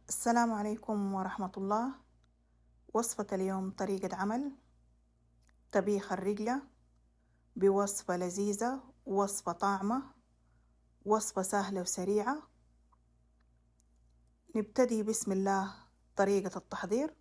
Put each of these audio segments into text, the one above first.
السلام عليكم ورحمة الله. وصفة اليوم طريقة عمل طبيخ الرجلة بوصفة لذيذة، وصفة طعمة، وصفة سهلة وسريعة. نبتدي بسم الله. طريقة التحضير: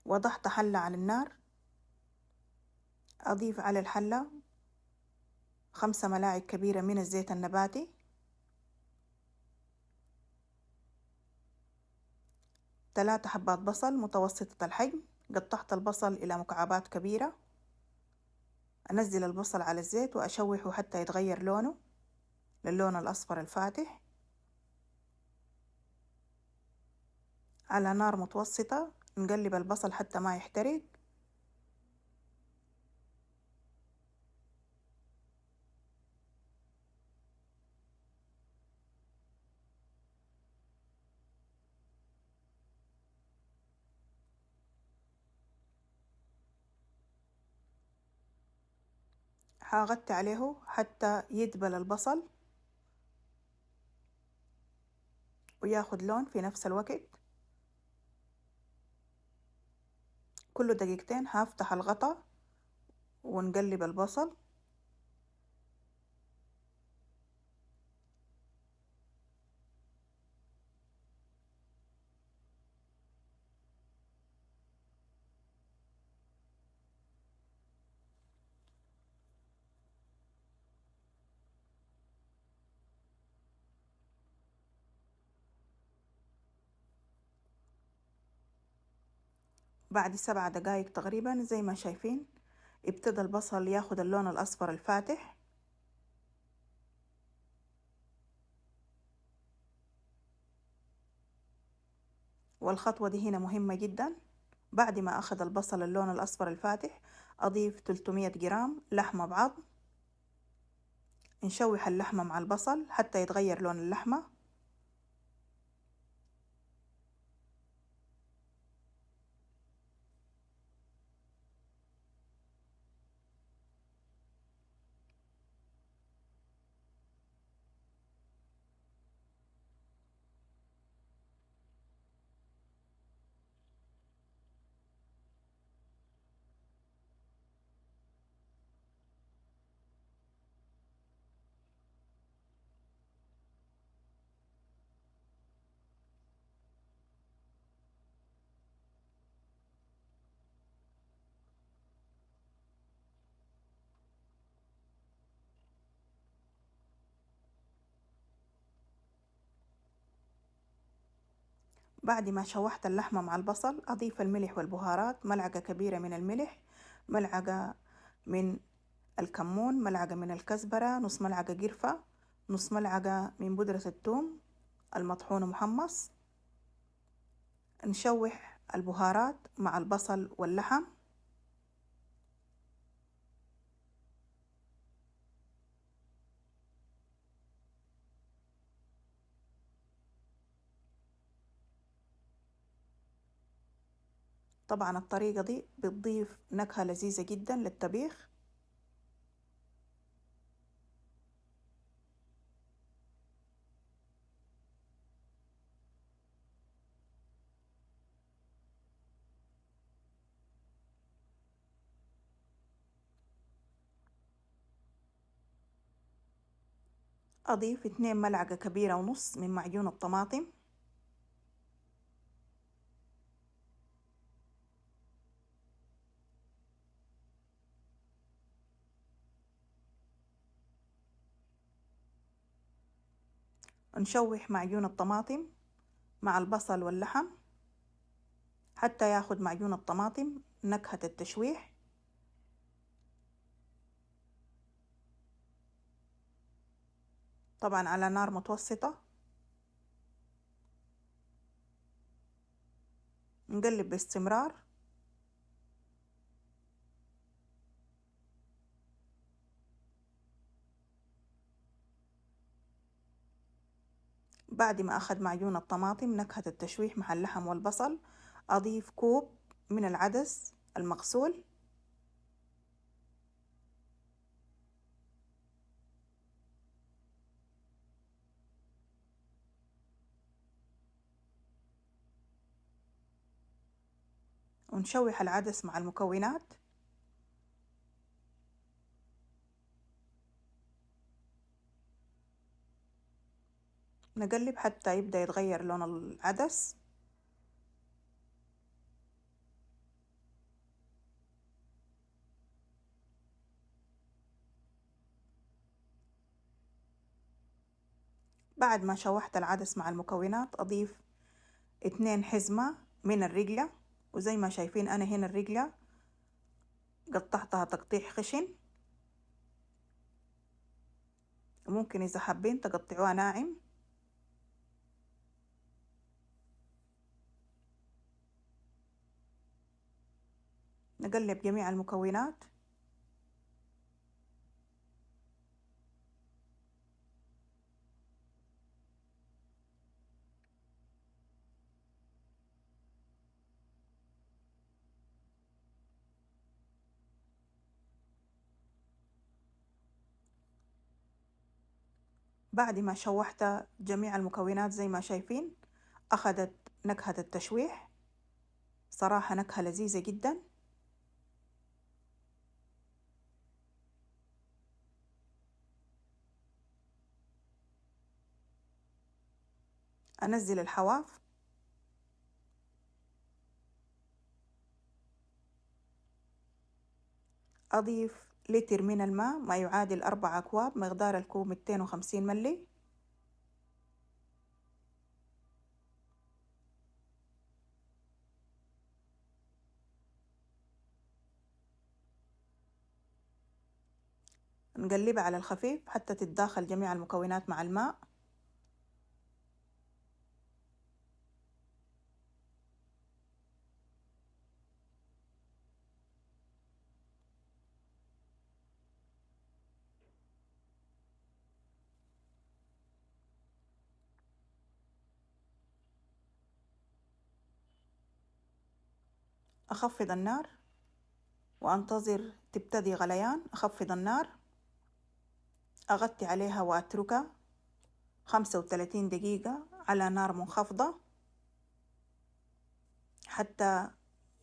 وضعت حلة على النار، أضيف على الحلة 5 ملاعق كبيرة من الزيت النباتي، 3 حبات بصل متوسطة الحجم، قطعت البصل إلى مكعبات كبيرة. أنزل البصل على الزيت وأشوحه حتى يتغير لونه للون الأصفر الفاتح على نار متوسطة. نقلب البصل حتى ما يحترق. هغطي عليه حتى يدبل البصل وياخد لون في نفس الوقت. كل دقيقتين هفتح الغطا ونقلب البصل. بعد 7 دقايق تقريبا زي ما شايفين ابتدى البصل ياخد اللون الأصفر الفاتح. والخطوة دي هنا مهمة جدا. بعد ما أخذ البصل اللون الأصفر الفاتح أضيف 300 جرام لحمة بعظم. نشوح اللحمة مع البصل حتى يتغير لون اللحمة. بعد ما شوحت اللحمة مع البصل أضيف الملح والبهارات: ملعقة كبيرة من الملح، ملعقة من الكمون، ملعقة من الكزبرة، نص ملعقة قرفة، نص ملعقة من بودرة الثوم المطحون محمص. نشوح البهارات مع البصل واللحم. طبعا الطريقة دي بتضيف نكهة لذيذة جدا للطبيخ. أضيف 2 ملعقة كبيرة ونص من معجون الطماطم. نشوح معجون الطماطم مع البصل واللحم حتى ياخد معجون الطماطم نكهة التشويح. طبعا على نار متوسطة. نقلب باستمرار. بعد ما أخذ معجون الطماطم نكهة التشويح مع اللحم والبصل أضيف كوب من العدس المغسول. ونشوح العدس مع المكونات. نقلب حتى يبدأ يتغير لون العدس. بعد ما شوحت العدس مع المكونات أضيف 2 حزمة من الرجلة، وزي ما شايفين أنا هنا الرجلة قطعتها تقطيع خشن، وممكن إذا حابين تقطعوها ناعم. نقلب جميع المكونات. بعد ما شوحت جميع المكونات زي ما شايفين أخذت نكهة التشويح، صراحة نكهة لذيذة جدا. أنزل الحواف، أضيف لتر من الماء ما يعادل 4 أكواب، مقدار الكوب 250 ملي. نقلبها على الخفيف حتى تتداخل جميع المكونات مع الماء. أخفض النار وأنتظر تبتدي غليان. أخفض النار، أغطي عليها وأتركها 35 دقيقة على نار منخفضة حتى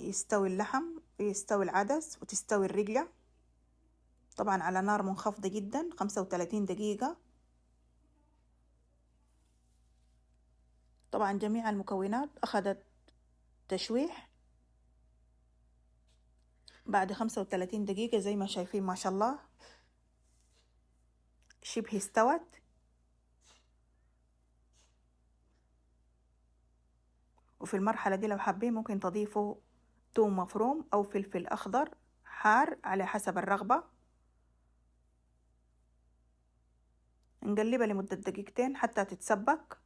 يستوي اللحم ويستوي العدس وتستوي الرجلة، طبعا على نار منخفضة جدا 35 دقيقة. طبعا جميع المكونات أخذت تشويح بعد 35 دقيقة زي ما شايفين ما شاء الله شبه استوت. وفي المرحلة دي لو حابين ممكن تضيفوا ثوم مفروم أو فلفل أخضر حار على حسب الرغبة. نقلبها لمدة دقيقتين حتى تتسبك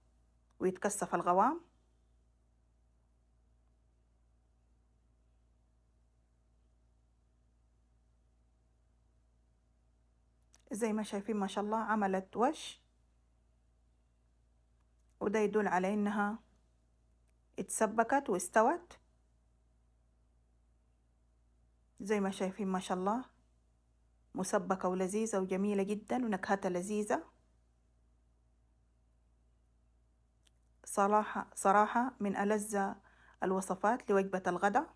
ويتكثف القوام. زي ما شايفين ما شاء الله عملت وش، وده يدل على إنها اتسبكت واستوت. زي ما شايفين ما شاء الله مسبكة ولذيذة وجميلة جدا ونكهتها لذيذة. صراحة من ألذ الوصفات لوجبة الغداء،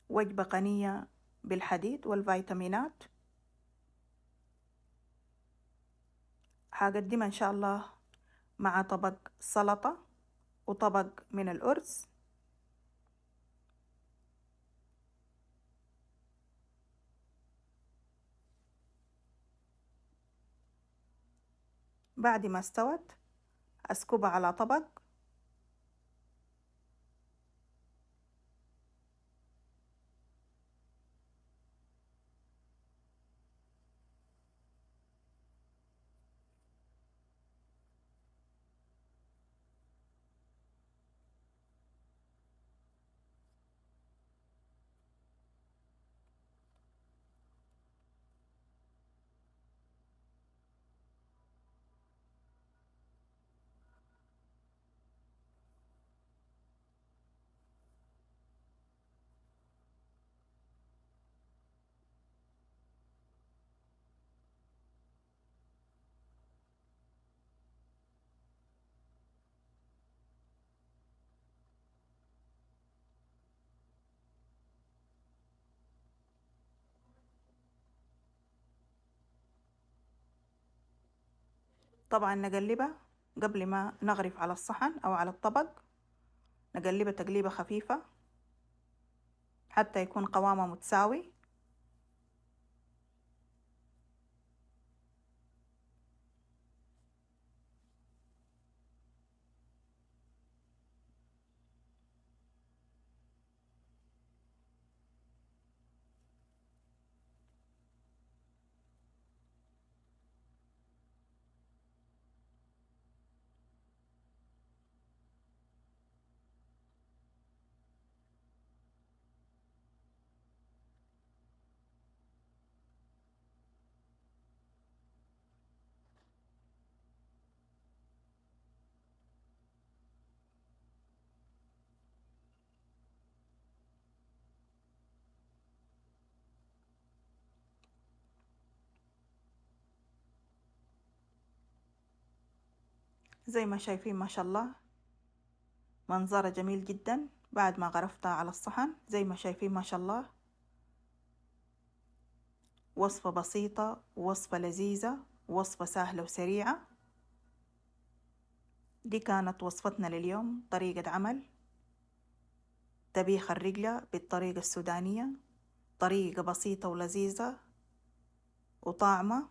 وجبة غنية بالحديد والفيتامينات. هقدمها إن شاء الله مع طبق سلطة وطبق من الأرز. بعد ما استوت أسكبها على طبق. طبعا نقلبها قبل ما نغرف على الصحن أو على الطبق، نقلبها تقليبة خفيفة حتى يكون قوامها متساوي. زي ما شايفين ما شاء الله منظرها جميل جدا بعد ما غرفتها على الصحن. زي ما شايفين ما شاء الله وصفة بسيطة، وصفة لذيذة، وصفة سهلة وسريعة. دي كانت وصفتنا لليوم، طريقة عمل طبيخ الرجلة بالطريقة السودانية، طريقة بسيطة ولذيذة وطعمة.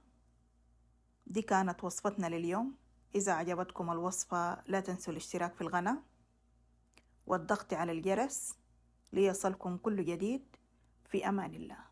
دي كانت وصفتنا لليوم. إذا عجبتكم الوصفة لا تنسوا الاشتراك في القناة والضغط على الجرس ليصلكم كل جديد. في أمان الله.